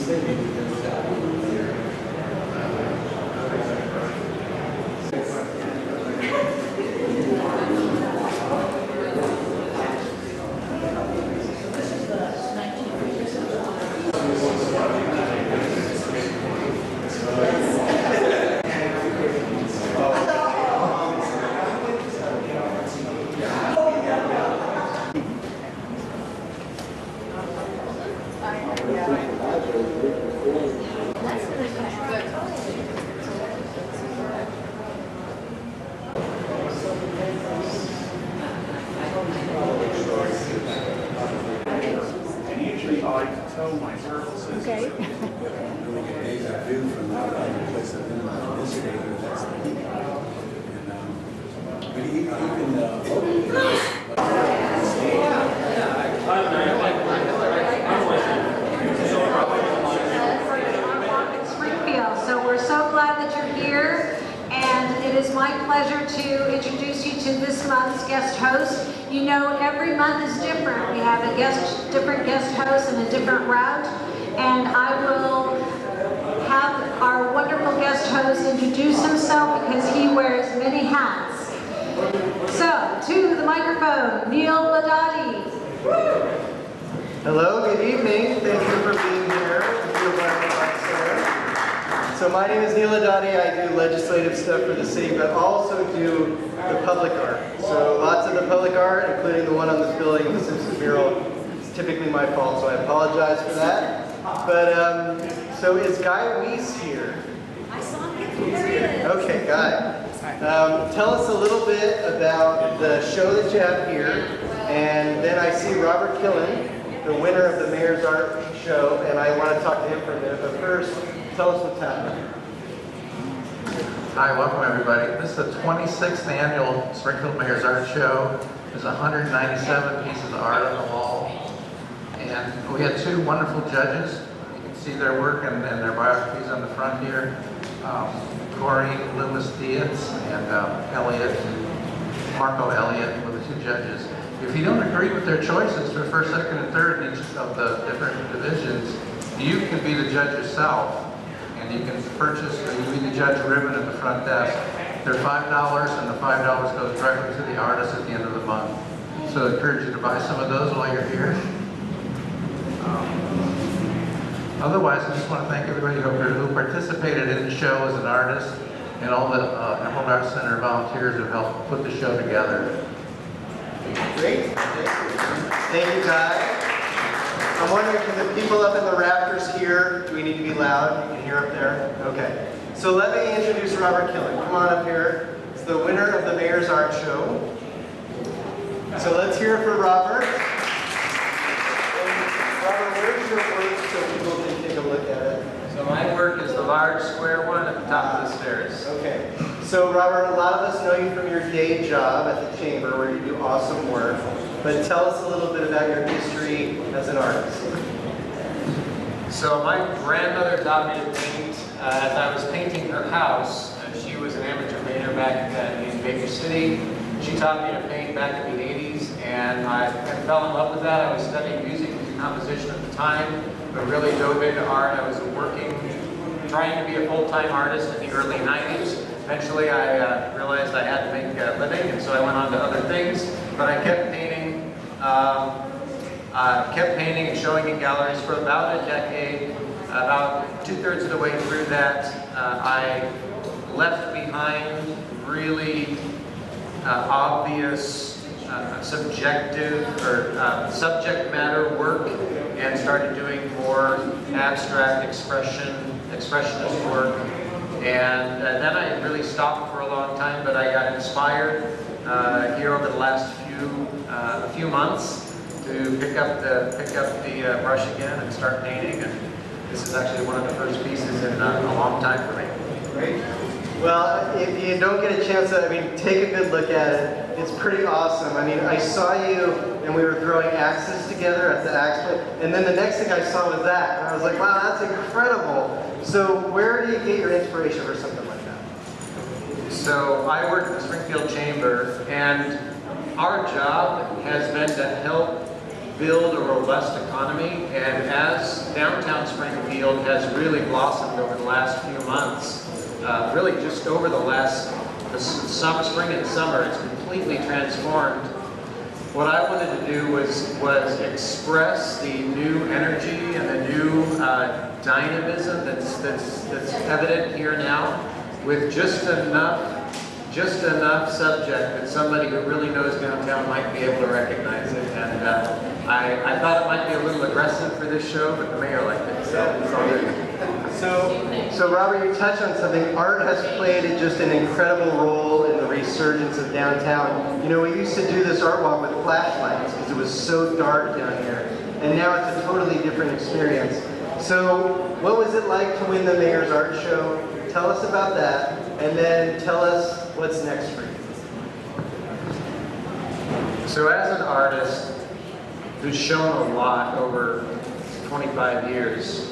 Okay. Springfield. So we're so glad that you're here, and it is my pleasure to introduce you to this month's guest host. You know, every month is different. We have a different guest host and a different route, and I will have our wonderful guest host introduce himself because he wears many hats. So, to the microphone, Neil Ladati. Hello, good evening. Thank you for being here. So my name is Neil Ladati. I do legislative stuff for the city, but also do the public art. So lots of the public art, including the one on this building, the Simpson mural, is typically my fault, so I apologize for that. But, so is Guy Weiss here? I saw him. Okay, Guy. Tell us a little bit about the show that you have here, and then I see Robert Killen, the winner of the Mayor's Art Show, and I want to talk to him for a minute, but first, tell us what's happening. Hi, welcome everybody. This is the 26th annual Springfield Mayor's Art Show. There's 197 pieces of art on the wall. And we had two wonderful judges. You can see their work and their biographies on the front here. Corey Loomis Diaz and Marco Elliott were the two judges. If you don't agree with their choices for first, second, and third in each of the different divisions, you can be the judge yourself. And you can purchase, you can be the judge ribbon at the front desk. They're $5, and the $5 goes directly to the artist at the end of the month. So I encourage you to buy some of those while you're here. Otherwise, I just want to thank everybody who participated in the show as an artist, and all the Emerald Arts Center volunteers who helped put the show together. Great. Thank you, Guy. I'm wondering, can the people up in the rafters hear? Do we need to be loud? You can hear up there? Okay. So let me introduce Robert Killen. Come on up here. He's the winner of the Mayor's Art Show. So let's hear it for Robert. And Robert, where's your work so people can take a look at it? So my work is the large square one at the top of the stairs. Okay. So Robert, a lot of us know you from your day job at the Chamber where you do awesome work. But tell us a little bit about your history as an artist. So my grandmother taught me to paint as I was painting her house. She was an amateur painter back in Baker City. She taught me to paint back in the 80s, and I fell in love with that. I was studying music and composition at the time, but really dove into art. I was trying to be a full-time artist in the early 90s. Eventually I realized I had to make a living, and so I went on to other things. But I kept painting and showing in galleries for about a decade. About 2/3 of the way through that, I left behind really obvious subjective or subject matter work and started doing more abstract expressionist work. And then I really stopped for a long time, but I got inspired here over the last few months to pick up the brush again and start painting. And this is actually one of the first pieces in a long time for me. Great. Well, if you don't get a chance to, take a good look at it. It's pretty awesome. I saw you and we were throwing axes together at the axe play, and then the next thing I saw was that, and I was like, wow, that's incredible. So where do you get your inspiration for something like that? So I work in the Springfield Chamber, and our job has been to help build a robust economy. And as downtown Springfield field has really blossomed over the last few months. Really just over the spring and summer, it's completely transformed. What I wanted to do was express the new energy and the new dynamism that's evident here now, with just enough subject that somebody who really knows downtown might be able to recognize it. And I thought it might be a little aggressive for this show, but the mayor liked it, so it's all good. So Robert, you touched on something. Art has played just an incredible role in the resurgence of downtown. You know, we used to do this art walk with flashlights because it was so dark down here. And now it's a totally different experience. So what was it like to win the Mayor's Art Show? Tell us about that, and then tell us what's next for you. So as an artist who's shown a lot over 25 years,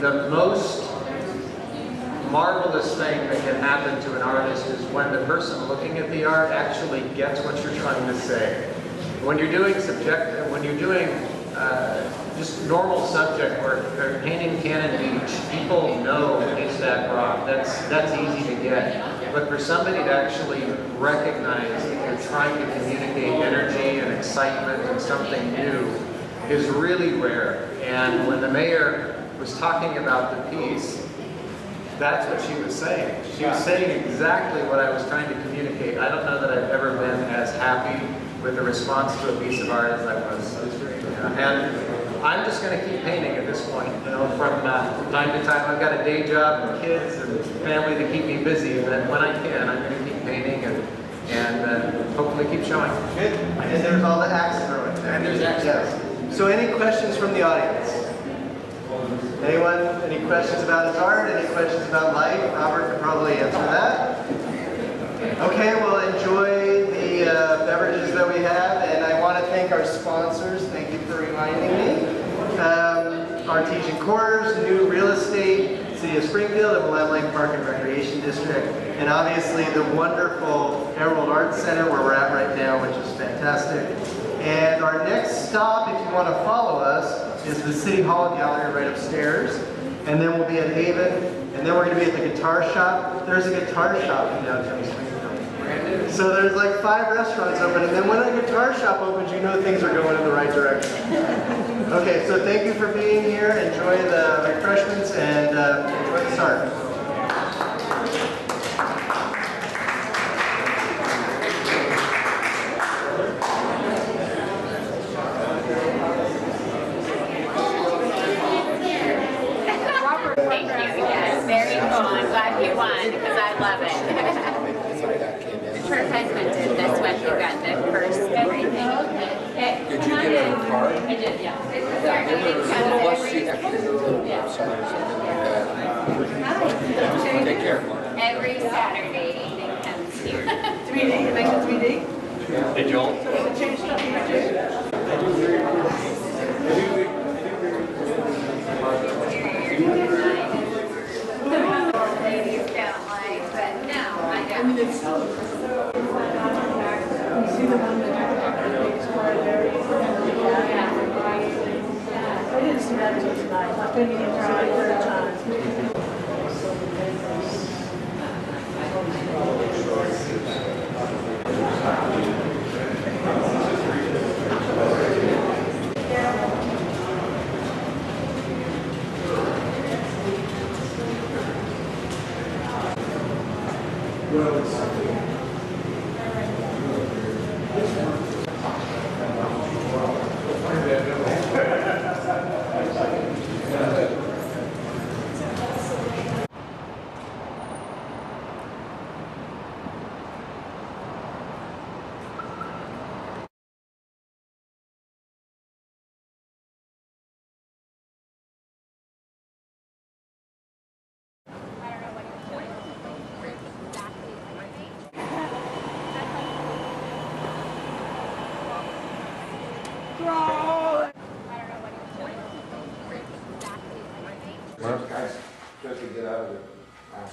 the most marvelous thing that can happen to an artist is when the person looking at the art actually gets what you're trying to say. When you're doing just normal subject work, or painting Cannon Beach, people know Haystack Rock. That's easy to get. But for somebody to actually recognize that you're trying to communicate energy and excitement and something new is really rare. And when the mayor was talking about the piece, that's what she was saying. She was saying exactly what I was trying to communicate. I don't know that I've ever been as happy with the response to a piece of art as I was. And I'm just going to keep painting at this point. You know, from time to time, I've got a day job and kids and family to keep me busy. But when I can, I'm going to keep painting and hopefully keep showing. Good. And there's all the axe throwing. And there's axe Yes. So any questions from the audience? Anyone? Any questions about his art? Any questions about life? Robert could probably answer that. Okay, well, enjoy the beverages that we have, and I want to thank our sponsors. Thank you for reminding me. Artesian Quarters, New Real Estate, City of Springfield, and Willamette Lake Park and Recreation District, and obviously the wonderful Harold Art Center where we're at right now, which is fantastic. And our next stop, if you want to follow us, is the City Hall Gallery right upstairs. And then we'll be at Haven, and then we're going to be at the Guitar Shop. There's a guitar shop in downtown Springfield. So there's like 5 restaurants open, and then when a guitar shop opens, you know things are going in the right direction. Okay, so thank you for being here. Enjoy the refreshments and enjoy the art. Thank you. Yes, very cool. I'm glad you won because I love it. Her husband did this when he got the first everything. Did you get a card? I did, yeah. Plus, you have to do a website or something like that. Take care. Every Saturday he comes here. 3D, you make a 3D? Hey, Joel. Does it change stuff you do? Ladies don't like, but no, I I mean, don't. it's so. You see the one that extraordinary. I didn't see that until tonight. I've been here for the third time.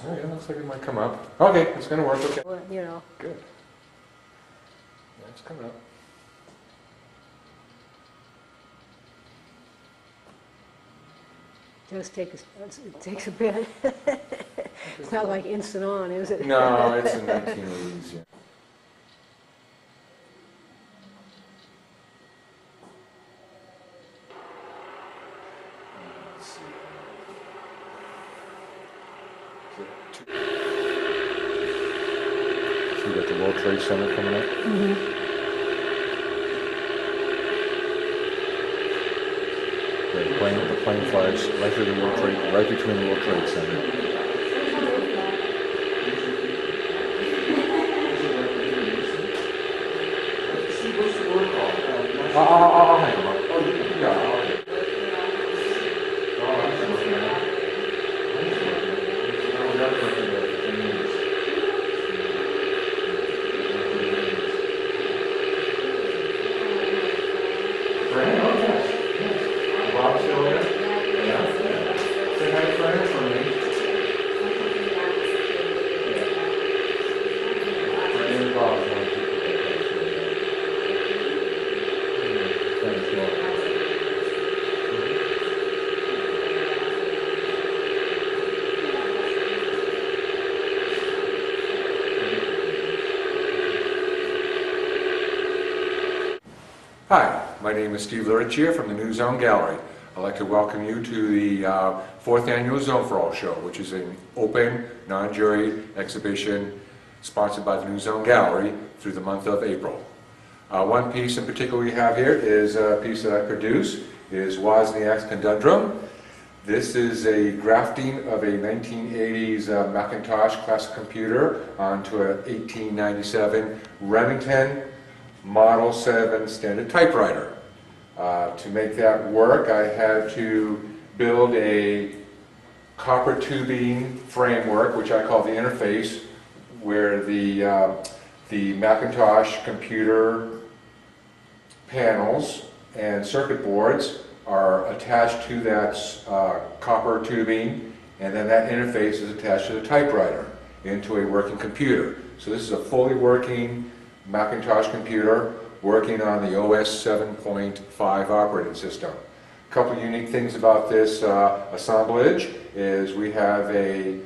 Oh, yeah, looks like it might come up. Okay, it's gonna work, okay. You know. Good. Yeah, it's coming up. does take, it takes a bit. It's not like instant on, is it? No, it's in 1980s, yeah. Let's see. So we got the World Trade Center coming up? Mm-hmm. The plane flies right through the World Trade, right between the World Trade Center. I'll hang them up. Oh, yeah. Hi, my name is Steve Lurichia from the New Zone Gallery. I'd like to welcome you to the 4th Annual Zone for All Show, which is an open, non-juried exhibition sponsored by the New Zone Gallery through the month of April. One piece in particular we have here is a piece that I produced, is Wozniak's Conundrum. This is a grafting of a 1980s Macintosh classic computer onto a 1897 Remington Model 7 standard typewriter. To make that work, I had to build a copper tubing framework, which I call the interface, where the Macintosh computer panels and circuit boards are attached to that copper tubing, and then that interface is attached to the typewriter into a working computer. So this is a fully working Macintosh computer working on the OS 7.5 operating system. A couple of unique things about this assemblage is we have a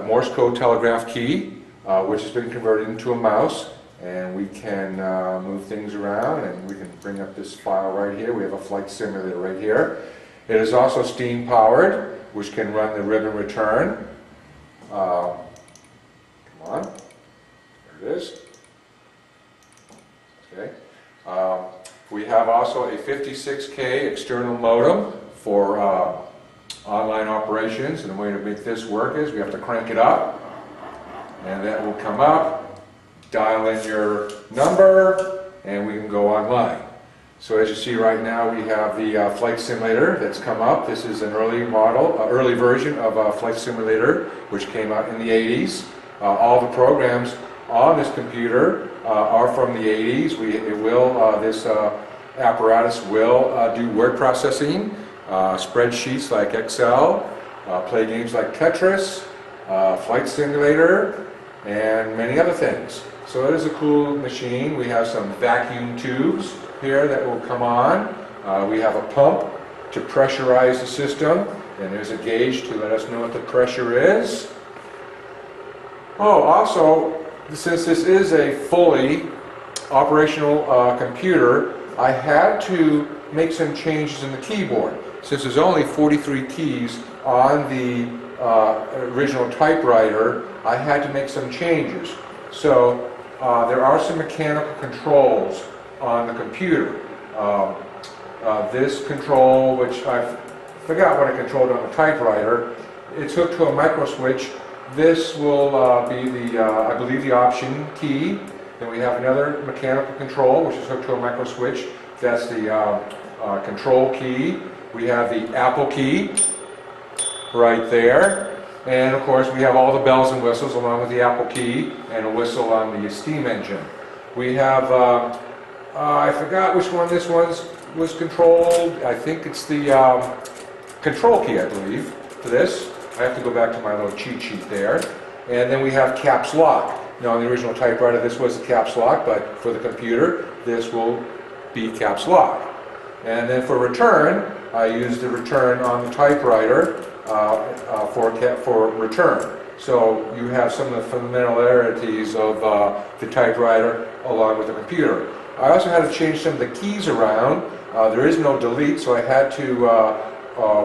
Morse code telegraph key, which has been converted into a mouse, and we can move things around, and we can bring up this file right here. We have a flight simulator right here. It is also steam powered, which can run the ribbon return. Come on, there it is. Okay. We have also a 56K external modem for online operations, and the way to make this work is we have to crank it up, and that will come up, dial in your number, and we can go online. So as you see right now, we have the flight simulator that's come up. This is an early model, early version of a flight simulator, which came out in the 80s. All the programs on this computer are from the 80s. This apparatus will do word processing, spreadsheets like Excel, play games like Tetris, flight simulator, and many other things. So it is a cool machine. We have some vacuum tubes here that will come on. We have a pump to pressurize the system, and there's a gauge to let us know what the pressure is. Oh, also, since this is a fully operational computer, I had to make some changes in the keyboard. Since there's only 43 keys on the original typewriter, I had to make some changes. So there are some mechanical controls on the computer. This control, which I forgot what I controlled on the typewriter, it's hooked to a micro switch. This will be the, I believe, the option key. Then we have another mechanical control, which is hooked to a micro switch. That's the control key. We have the Apple key right there. And of course, we have all the bells and whistles along with the Apple key and a whistle on the steam engine. We have, I forgot which one this was controlled. I think it's the control key, I believe, for this. I have to go back to my little cheat sheet there. And then we have caps lock. Now, on the original typewriter, this was the caps lock, but for the computer, this will be caps lock. And then for return, I use the return on the typewriter for return. So you have some of the familiarities of the typewriter along with the computer. I also had to change some of the keys around. There is no delete, so I had to,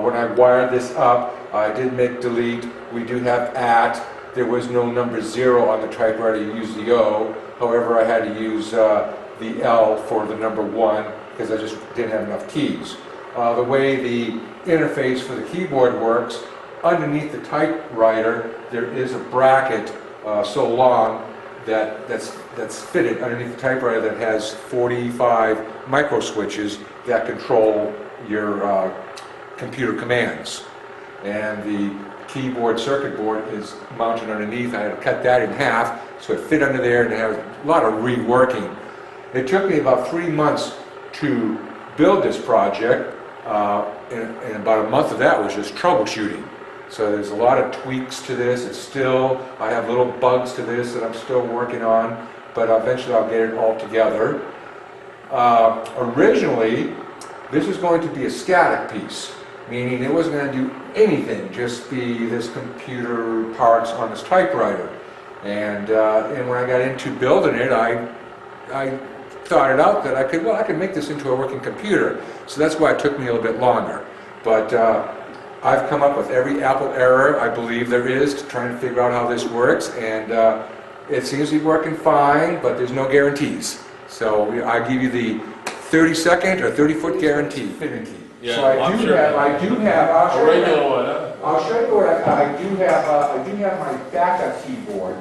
when I wired this up, I did make delete. We do have @ There was no number 0 on the typewriter, you use the O. However, I had to use the L for the number 1 because I just didn't have enough keys. The way the interface for the keyboard works, underneath the typewriter there is a bracket so long that's fitted underneath the typewriter that has 45 micro switches that control your computer commands. And the keyboard circuit board is mounted underneath. I had to cut that in half so it fit under there, and I had a lot of reworking. It took me about 3 months to build this project, and about a month of that was just troubleshooting. So there's a lot of tweaks to this. I have little bugs to this that I'm still working on, but eventually I'll get it all together. Originally, this was going to be a static piece, meaning it wasn't going to do anything, just be this computer parts on this typewriter. And when I got into building it, I thought it out that I could make this into a working computer. So that's why it took me a little bit longer. But I've come up with every Apple error I believe there is to try and figure out how this works, and it seems to be working fine, but there's no guarantees. So I give you the 30-second or 30-foot guarantee. Yeah, So I do have. A regular one, huh? I'll show you what I do have my backup keyboard,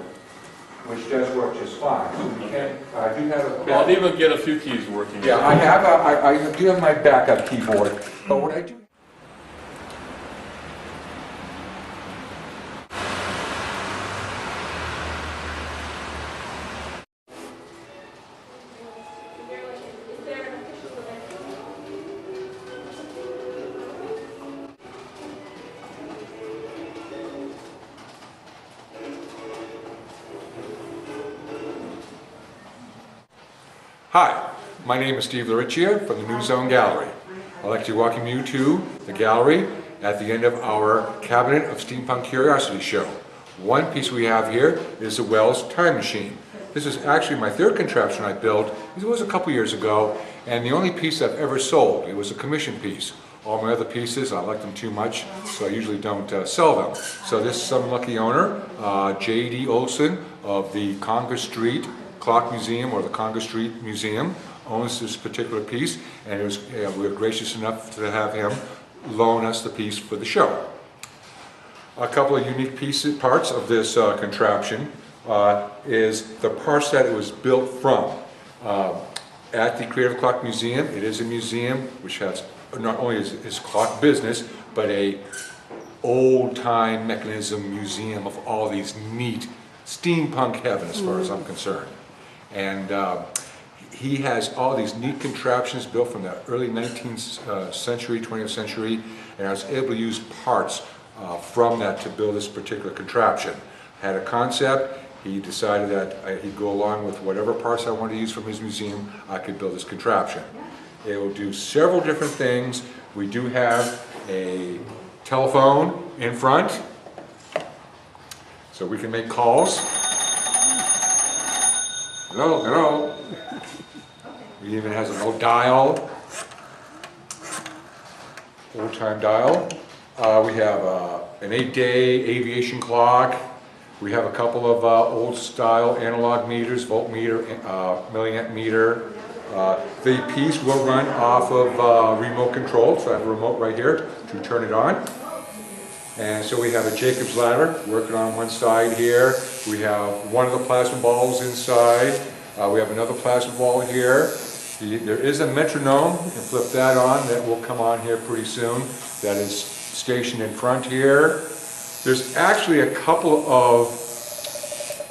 which does work just fine. So I do have a. I'll even get a few keys working. Yeah, I do have my backup keyboard, but what I do. Hi, my name is Steve Laricchia from the New Zone Gallery. I'd like to welcome you to the gallery at the end of our Cabinet of Steampunk Curiosity show. One piece we have here is the Wells Time Machine. This is actually my third contraption I built. It was a couple years ago, and the only piece I've ever sold. It was a commission piece. All my other pieces, I like them too much, so I usually don't sell them. So this is some lucky owner, J.D. Olson of the Congress Street Clock Museum, or the Congress Street Museum, owns this particular piece, and we were gracious enough to have him loan us the piece for the show. A couple of unique parts of this contraption is the parts that it was built from. At the Creative Clock Museum, it is a museum which has not only is clock business, but a old-time mechanism museum of all these neat steampunk heaven as far as I'm concerned. And he has all these neat contraptions built from the early 19th century, 20th century, and I was able to use parts from that to build this particular contraption. Had a concept, he decided that he'd go along with whatever parts I wanted to use from his museum, I could build this contraption. It will do several different things. We do have a telephone in front, so we can make calls. Hello, hello. It even has an old dial, old-time dial. We have an 8-day aviation clock. We have a couple of old-style analog meters, voltmeter, milliamp meter. The piece will run off of remote control, so I have a remote right here to turn it on. And so we have a Jacob's ladder working on one side here. We have one of the plasma balls inside. We have another plasma ball here. There is a metronome. You can flip that on. That will come on here pretty soon. That is stationed in front here. There's actually a couple of,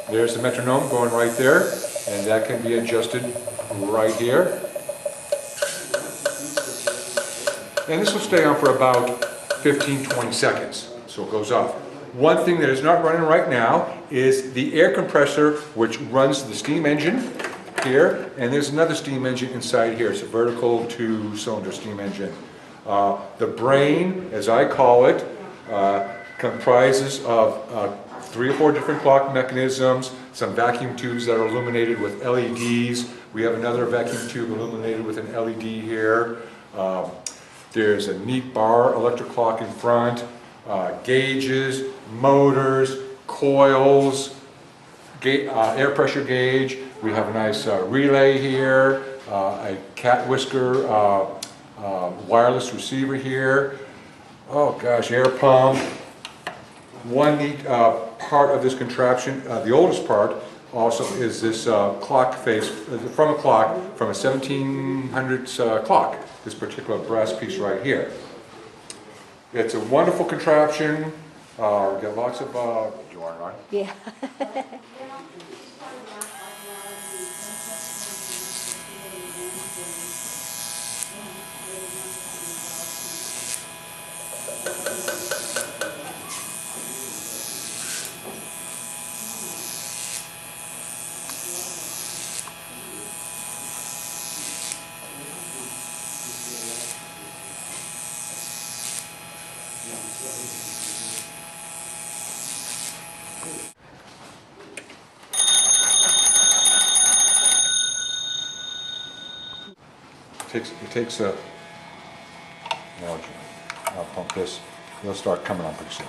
there's the metronome going right there, and that can be adjusted right here. And this will stay on for about 15-20 seconds. So it goes off. One thing that is not running right now is the air compressor, which runs the steam engine. here, and there's another steam engine inside here. It's a vertical 2-cylinder steam engine. The brain, as I call it, comprises of 3 or 4 different clock mechanisms, some vacuum tubes that are illuminated with LEDs. We have another vacuum tube illuminated with an LED here. There's a neat bar electric clock in front, gauges, motors, coils, air pressure gauge. We have a nice relay here, a cat whisker wireless receiver here. Oh gosh, air pump. One neat part of this contraption, the oldest part, also is this clock face from a 1700s clock, this particular brass piece right here. It's a wonderful contraption. We got lots of, do you want it on? Yeah. It takes a, I'll pump this, it'll start coming on pretty soon.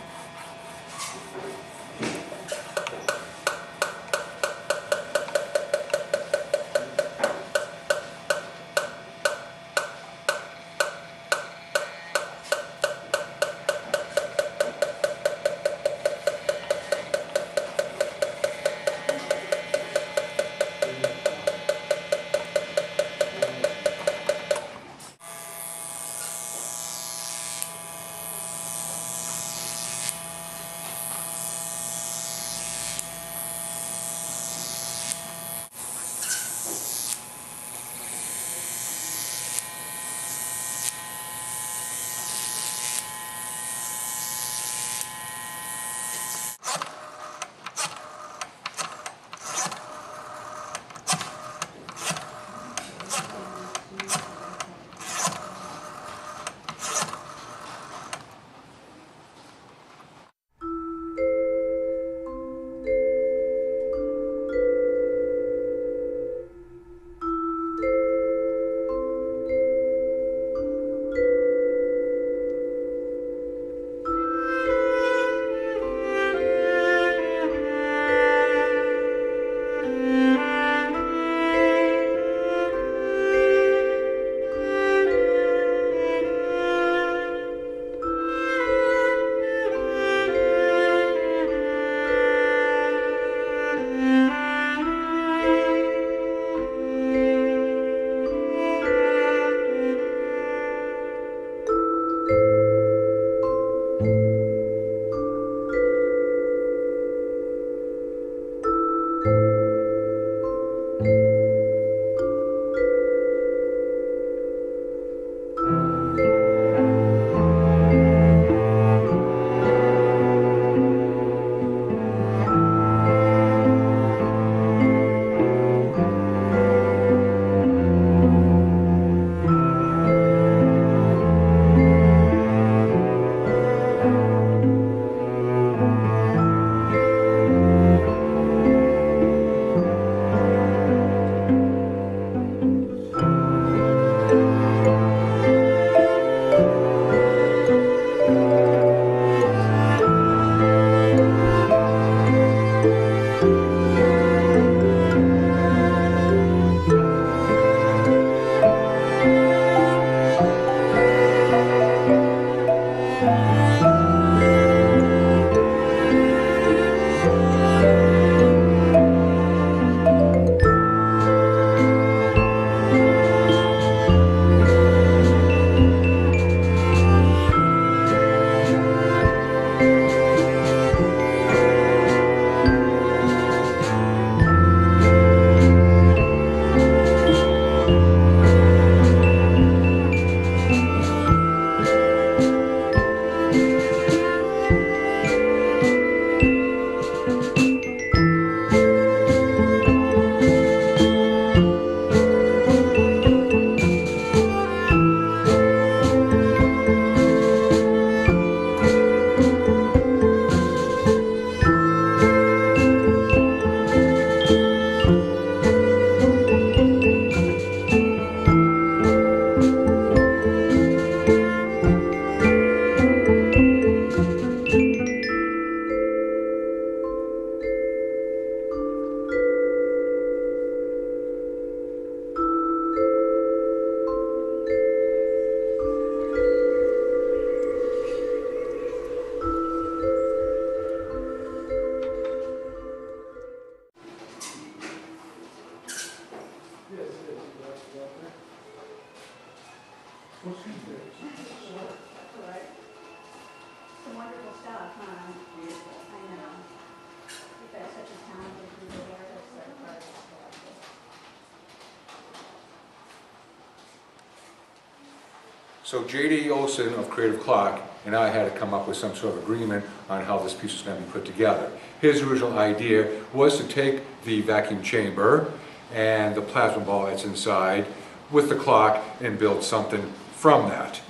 So J.D. Olson of Creative Clock and I had to come up with some sort of agreement on how this piece was going to be put together. His original idea was to take the vacuum chamber and the plasma ball that's inside with the clock and build something from that.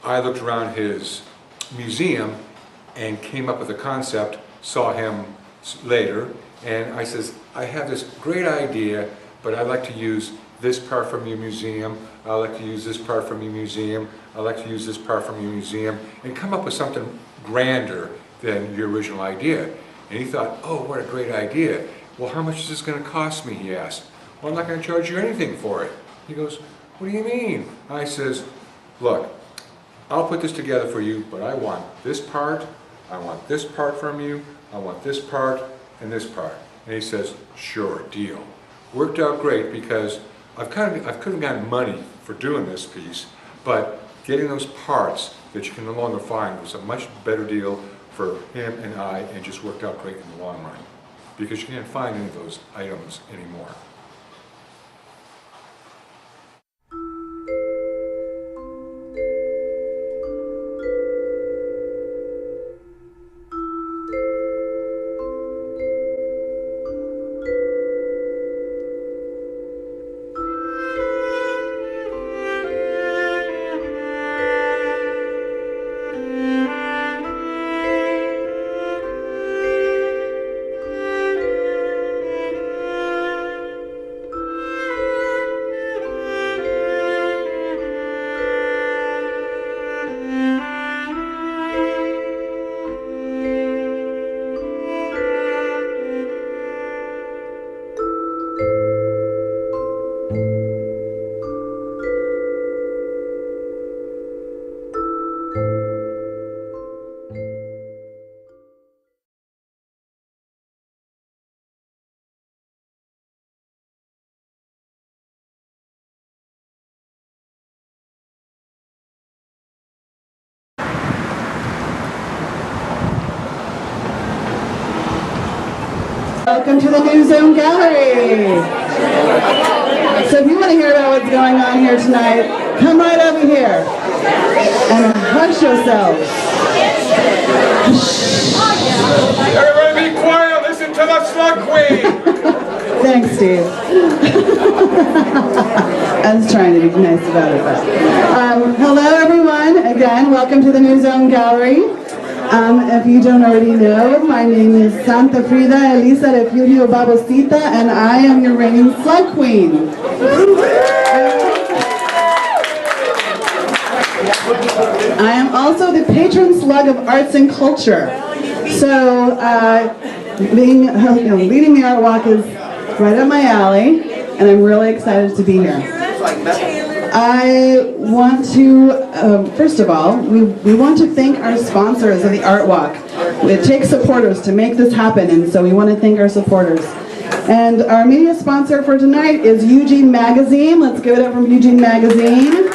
I looked around his museum and came up with a concept, saw him later, and I says, I have this great idea, but I'd like to use this part from your museum, I'd like to use this part from your museum, I'd like to use this part from your museum, and come up with something grander than your original idea. And he thought, oh, what a great idea. Well, how much is this going to cost me, he asked. Well, I'm not going to charge you anything for it. He goes, what do you mean? I says, look, I'll put this together for you, but I want this part, I want this part from you, I want this part, and this part. And he says, sure, deal. Worked out great because I could have gotten money for doing this piece, but getting those parts that you can no longer find was a much better deal for him and I, and just worked out great in the long run. Because you can't find any of those items anymore. Welcome to the New Zone Gallery. So if you want to hear about what's going on here tonight, come right over here and hush yourselves. Everybody be quiet, listen to the Slug Queen! Thanks, Steve. I was trying to be nice about it, but. Hello, everyone. Again, welcome to the New Zone Gallery. If you don't already know, my name is Santa Frida Elisa Refugio Babosita, and I am your reigning Slug Queen. I am also the patron slug of arts and culture. So, leading the art walk is right up my alley, and I'm really excited to be here. I want to, first of all, we want to thank our sponsors of the Art Walk. It takes supporters to make this happen, and so we want to thank our supporters. And our media sponsor for tonight is Eugene Magazine. Let's give it up from Eugene Magazine.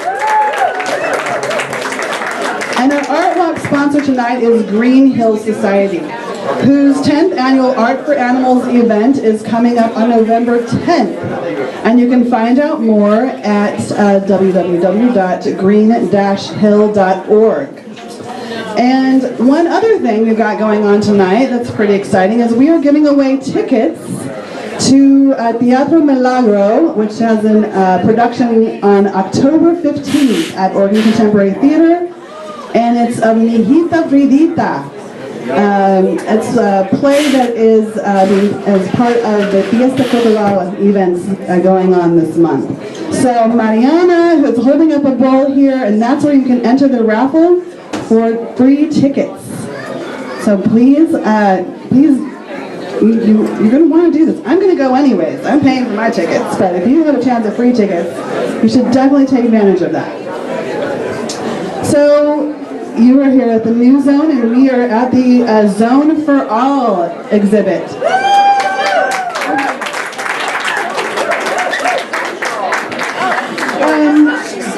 And our Art Walk sponsor tonight is Green Hill Society, whose 10th annual Art for Animals event is coming up on November 10th. And you can find out more at www.green-hill.org. And one other thing we've got going on tonight that's pretty exciting is we are giving away tickets to Teatro Milagro, which has a production on October 15th at Oregon Contemporary Theater. And it's of Mijita Fridita. It's a play that is as part of the Fiesta Cultural events going on this month. So Mariana, who's holding up a bowl here, and that's where you can enter the raffle for free tickets. So please, you're going to want to do this. I'm going to go anyways. I'm paying for my tickets, but if you have a chance of free tickets, you should definitely take advantage of that. So, you are here at the New Zone, and we are at the Zone for All exhibit.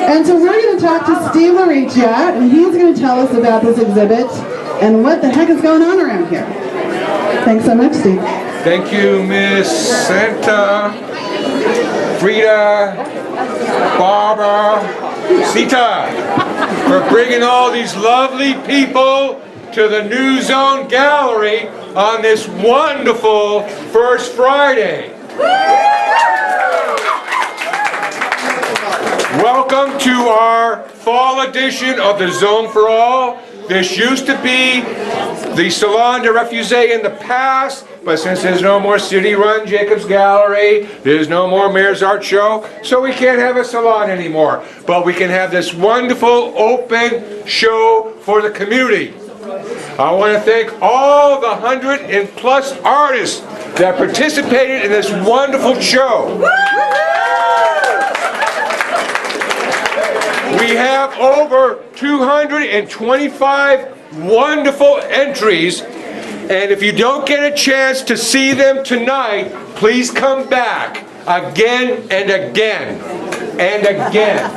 And so we're going to talk to Steve Laricia, and he's going to tell us about this exhibit and what the heck is going on around here. Thanks so much, Steve. Thank you, Miss Santa, Frida, Barbara, Sita, for bringing all these lovely people to the New Zone Gallery on this wonderful First Friday. Welcome to our fall edition of the Zone for All. This used to be the Salon de Refusé in the past, but since there's no more city-run Jacobs Gallery, there's no more Mayor's Art Show, so we can't have a salon anymore. But we can have this wonderful open show for the community. I want to thank all the 100+ artists that participated in this wonderful show. We have over 225 wonderful entries, and if you don't get a chance to see them tonight, please come back again and again and again.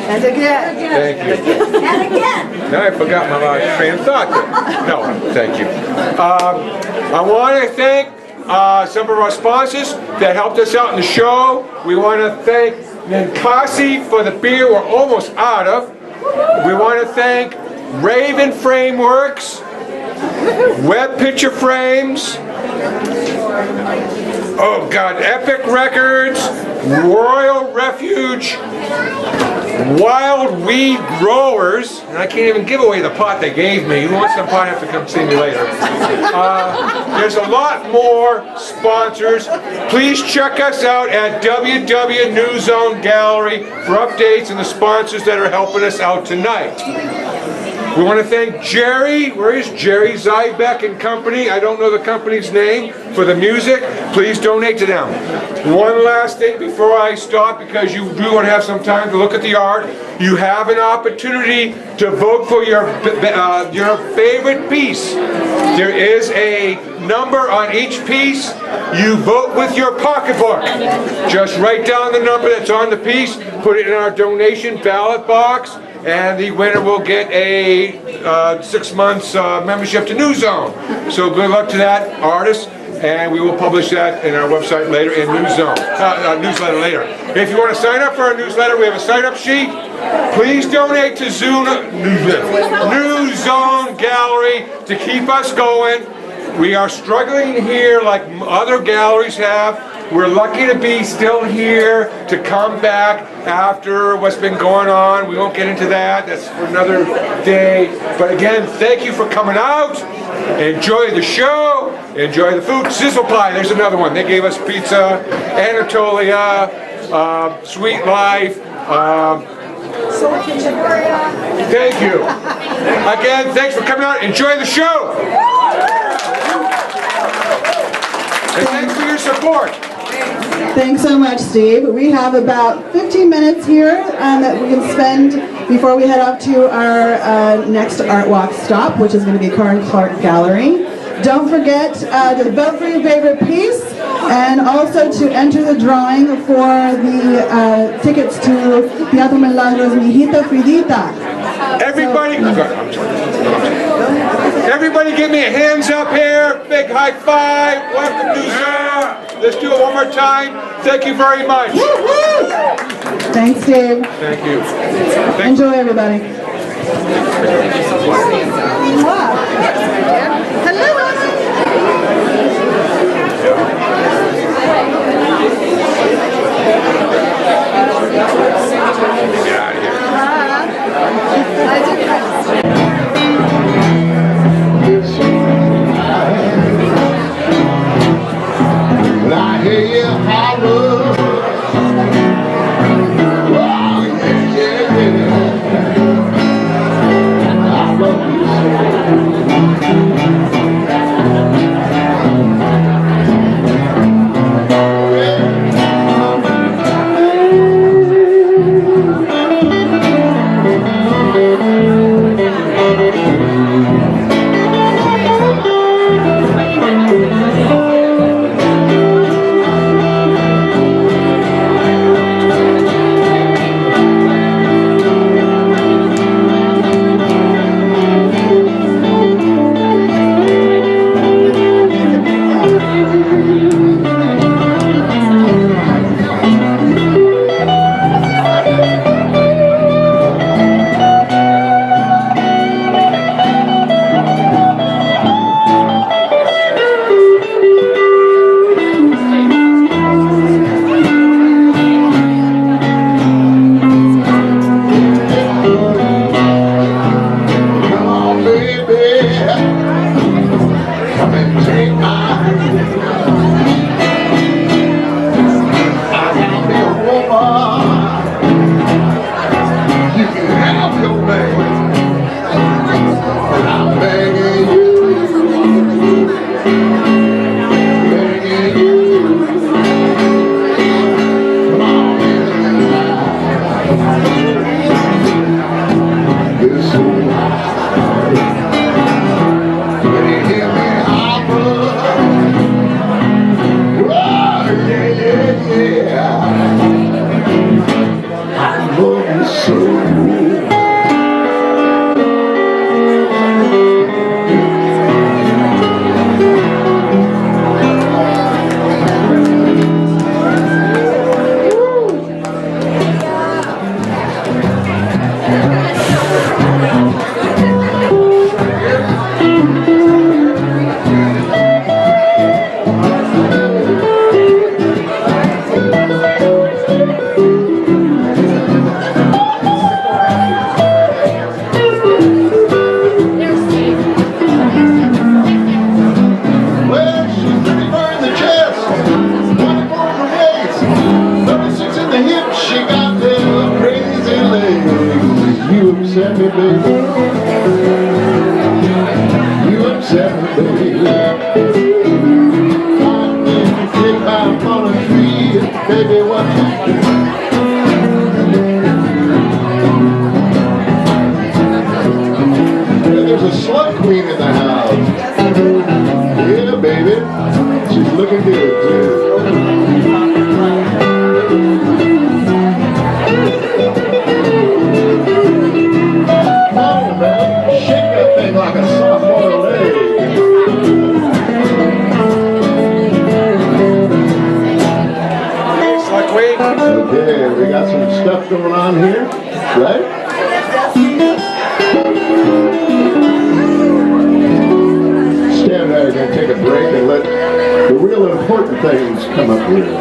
And again. Thank you. And again. Now I forgot my train of thought there. No, thank you. I want to thank some of our sponsors that helped us out in the show. We want to thank Ninkasi for the beer we're almost out of. We want to thank Raven Frameworks, Web Picture Frames, oh God, Epic Records, Royal Refuge, Wild Weed Growers, and I can't even give away the pot they gave me. Who wants some pot? Have to come see me later. There's a lot more sponsors. Please check us out at New Zone Gallery for updates and the sponsors that are helping us out tonight. We want to thank Jerry, where is Jerry Zybeck and Company, I don't know the company's name, for the music. Please donate to them. One last thing before I stop, because you do want to have some time to look at the art. You have an opportunity to vote for your favorite piece. There is a number on each piece. You vote with your pocketbook. Just write down the number that's on the piece, put it in our donation ballot box, and the winner will get a 6 months membership to New Zone. So good luck to that artist, and we will publish that in our website later in New Zone, newsletter later. If you want to sign up for our newsletter, we have a sign-up sheet. Please donate to New Zone Gallery to keep us going. We are struggling here like other galleries have. We're lucky to be still here, to come back after what's been going on. We won't get into that. That's for another day. But again, thank you for coming out. Enjoy the show. Enjoy the food. Sizzle Pie, there's another one. They gave us pizza, Anatolia, Sweet Life. Thank you. Again, thanks for coming out. Enjoy the show. And thanks for your support. Thanks so much, Steve. We have about 15 minutes here that we can spend before we head off to our next Art Walk stop, which is going to be Karen Clark Gallery. Don't forget to vote for your favorite piece, and also to enter the drawing for the tickets to Teatro Milagros Mijita Fridita. Everybody, everybody give me a hands up here, big high five, welcome to Zone. Let's do it one more time. Thank you very much. Thanks, Steve. Thank you. Enjoy, everybody. Hello. Get out of here. I hear you holler. Oh, yeah, yeah, yeah. I love you me, baby. You upset me, baby. I need to get my on a tree, baby, what you do? There's a slut queen in the house. Yeah, baby. She's looking good, too. Oh, man. Shake that thing like a soft-boiled egg. Slut queen. Okay, we got some stuff going on here, right? Stand there, we're going to take a break and let the real important things come up here.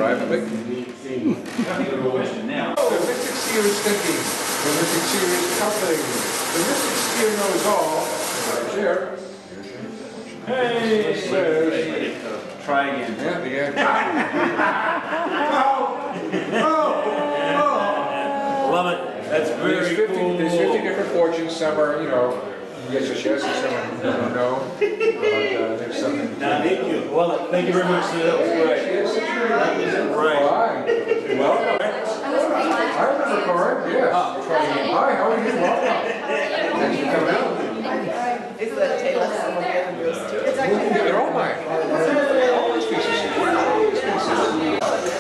privately. The mystic seer is thinking. The mystic seer is coupling. The mystic seer knows all. Right there. Hey! Try again. Yeah, the end. Love it. That's There's very 50, cool. there's 50 different fortunes. Some are, you know, yes, yes, yes, and some are no. There's something. Thank you. Well, thank you very much. That was great. Yes, it's true. Right. Hi. Welcome. I remember Corin. Yes. Hi, how are you? Welcome. Thanks for coming out. Is that Taylor? They're all mine. All these pieces.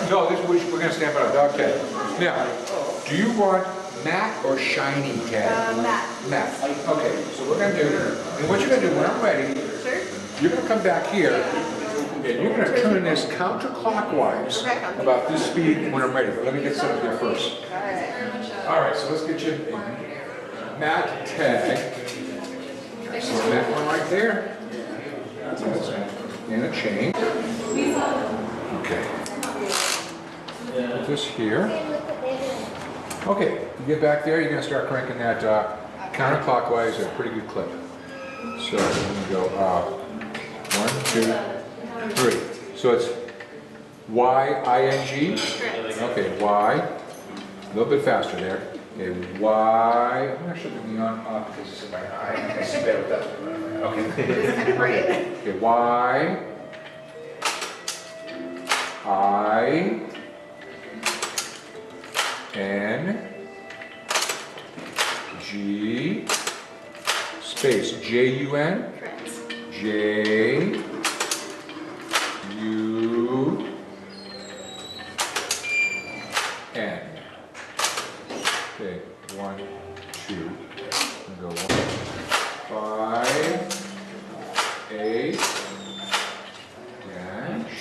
No, this we're going to stamp out a dog tag. Now, do you want matte or shiny tag? Matte. Matte. Okay, so we're going to do, and what you're going to do when I'm ready, you're going to come back here, and you're going to turn this counterclockwise about this speed when I'm ready. But let me get set up here first. All right, so let's get you a matte tag. So that one right there. And a chain. Okay. Put this here. Okay, you get back there, you're going to start cranking that counterclockwise at a pretty good clip. So we're going to go 1, 2, 3. So it's Y-I-N-G? Okay, Y. A little bit faster there. Okay, Y. I'm going to shut the neon off because it's in my eye. I spit with that. Okay. Okay, Y. I. N. G. Space. J-U-N. J. U. N. Okay, 1, 2. We'll go 1, 5, 8, dash,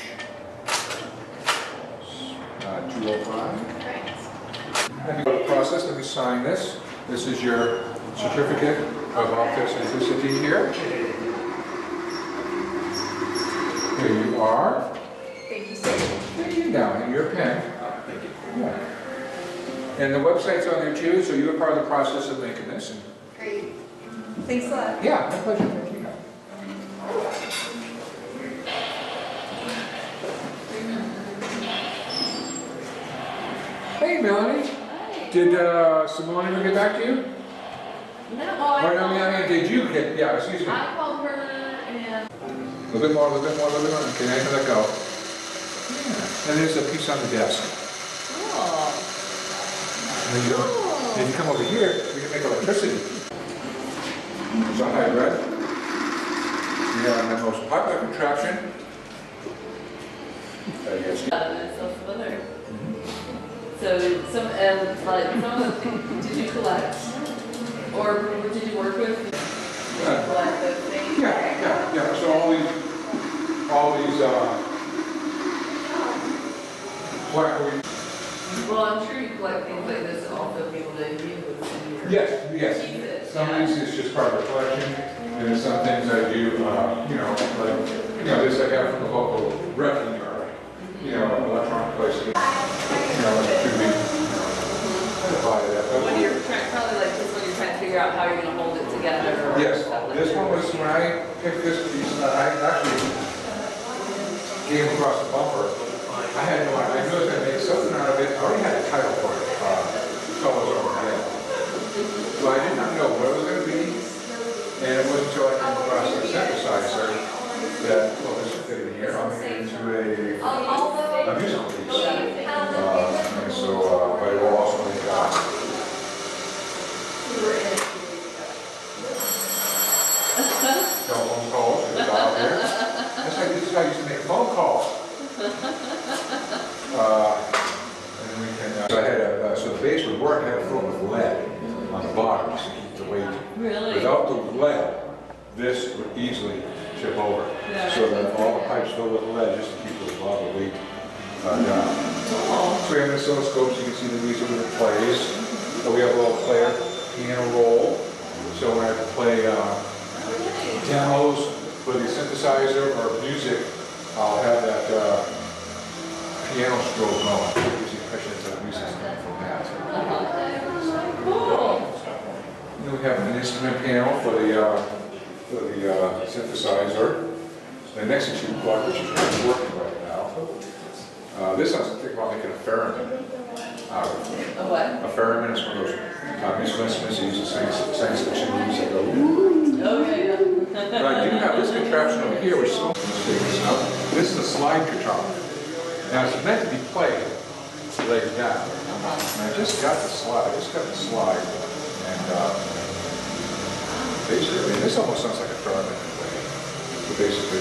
205. Let me go to the process. Let me sign this. This is your certificate of authenticity here. Here you are. Thank you so much. Thank you. Now, and your pen. Thank you. Yeah. And the website's on there too, so you were part of the process of making this. And Great. Thanks a lot. yeah, my pleasure. Thank you. Hey, Melanie. Hi. Did Simone ever get back to you? No, Or, I mean, did you get, yeah, excuse me. I called her and... A little bit more, a little bit more, a little bit more. Okay, now you can let go. Yeah. And there's a piece on the desk. Cool. And then you come over here, we can make electricity. So hybrid. We have the most popular contraption. Yes. It's so familiar. So, some of them, did you collect? Or did you work with? Collect those things? Yeah. So all these, Well, I'm sure you collect things like this and also people that use in your... yes. Keep it. Some of these is just part of the collection, and then some things I do, this I got from the local wrecking yard, electronic place. It could be applied to that. When you're probably like this when you're trying to figure out how you're going to hold it together. Yes, this one was when I picked this piece, I actually came across the bumper. I had no idea. I knew I was going to make something out of it. I already had a title for it. Colors over my head. So I did not know what it was going to be. And it wasn't until I came across the synthesizer that, well, this will fit in here. I'll make it into a musical piece. And so, but it will also make telephone calls. There's a dial there. That's like this guy used to make phone calls. And we can, so I had so the base would work. I had to fill it with lead on the bottom to keep the weight. Really? Without the lead, this would easily tip over. Yeah. So that all the pipes filled with lead just to keep the bottom weight down. So we have an oscilloscope, so you can see the music when it plays. So we have a little player, piano roll. So when I play demos with the synthesizer or music, I'll have that piano stroke going. It gives the impression it's a music from that. Cool. Then we have an instrument panel for the synthesizer. The next is your plug, which is not working right now. This one's thinking about making a theremin out of it. A what? A theremin is one of those musical instruments that use the same tunes that go. Oh, yeah. But I do have this contraption over here, which is also this is a slide guitar. Now it's meant to be played laid down. And I just got the slide. And basically, this almost sounds like a theremin in a way. So basically,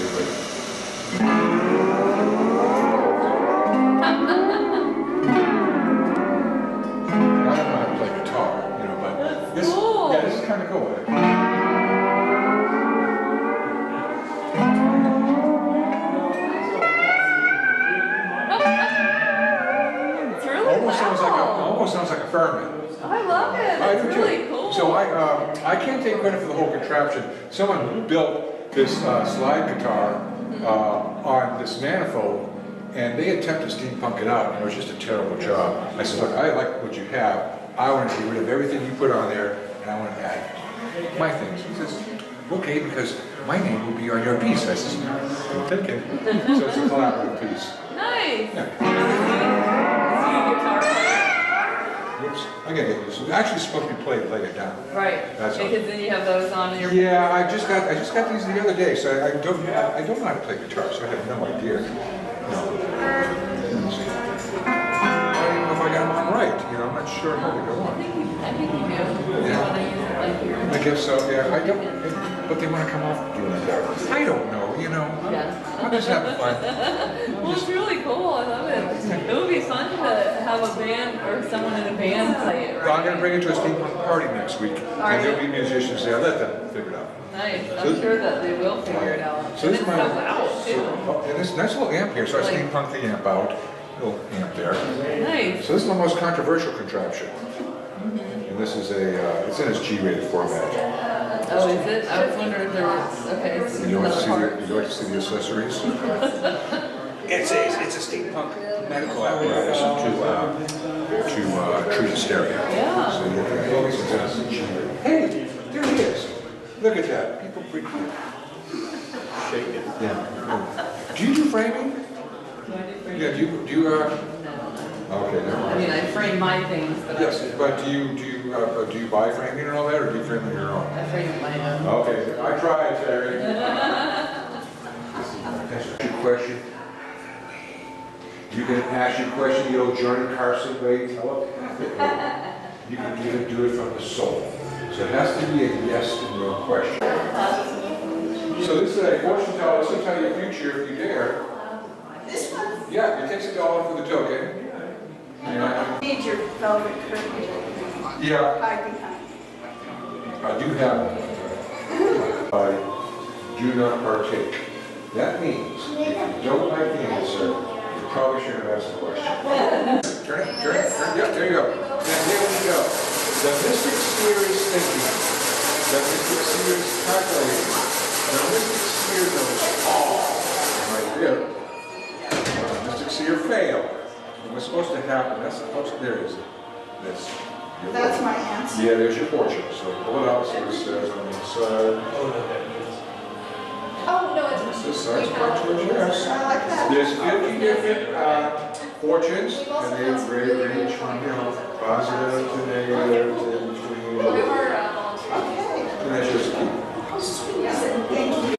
I don't know how to play guitar, you know, but this, cool. yeah, this is kind of cool. It's really Almost sounds like a theremin. I love it. I It's do too. really cool. So I can't take credit for the whole contraption. Someone built this slide guitar on this manifold, and they attempted to steampunk it out, and it was just a terrible job. I said, look, I like what you have. I want to get rid of everything you put on there, and I want to add my things. He says, okay, because my name will be on your piece. I says, I'm thinking. So it's a collaborative piece. Nice. Yeah. Is he a guitar player? Oops, I gotta get this. It's actually supposed to be played later down. Right. That's all. Because then you have those on your. Yeah, I just got these the other day, so I don't know how to play guitar, so I have no idea. No. I don't even know if I got them on right. You know, I'm not sure how to go on. I think you do. Yeah. When I use it like here. I guess so. Yeah, I don't. But they want to come off doing that. I don't know. You know. Yeah. I'm just having fun. Well, it's really cool. I love it. It would be fun to have a band or someone in a band play it, right? Well, I'm going to bring it to a steampunk party next week, and there'll be musicians there. Let them figure it out. Nice. I'm sure that they will figure it out. So And this it's is so my loud, too. and this nice little amp here. So I steampunk the amp out. Little amp there. Nice. So this is the most controversial contraption. And this is it's in its G-rated format. Oh, is it? I was wondering if there was, okay, so You like to another see part. you like to see the accessories? It's a steampunk medical apparatus to treat hysteria. Yeah. So you look at it, it's in its G-rated. Hey, there he is. Look at that. People freaking shake it. Yeah. Do you do framing? Yeah. Do you Okay, never mind. I mean, I frame my things, but Yes, but do you buy framing and all that, or do you frame on your own? I frame my own. Okay, I tried, Terry. Your question. You can ask your question, the old Johnny Carson way, telepathy. You can even do it from the soul. So it has to be a yes and no question. So this is a fortune teller. This will tell you your future if you dare. This one? Yeah, it takes $1 for the token. Yeah. Need your velvet curtain. Yeah. Hide behind. I do have one. I do not partake. That means if you don't like the answer, you probably shouldn't have asked the question. Turn it. Yeah, there you go. Now, there we go. The mystic sphere is thinking. The mystic sphere is calculating. The mystic sphere knows all. Right there. The mystic sphere failed. What's supposed to happen, there it is. That's my answer. Yeah, there's your fortune. So pull it out, see what it says on the inside. Oh, no, it's. This side's part towards yes. I like that. There's 50 different fortunes, and they range from, positive to negative to in between. Okay. And that's just key. Thank you.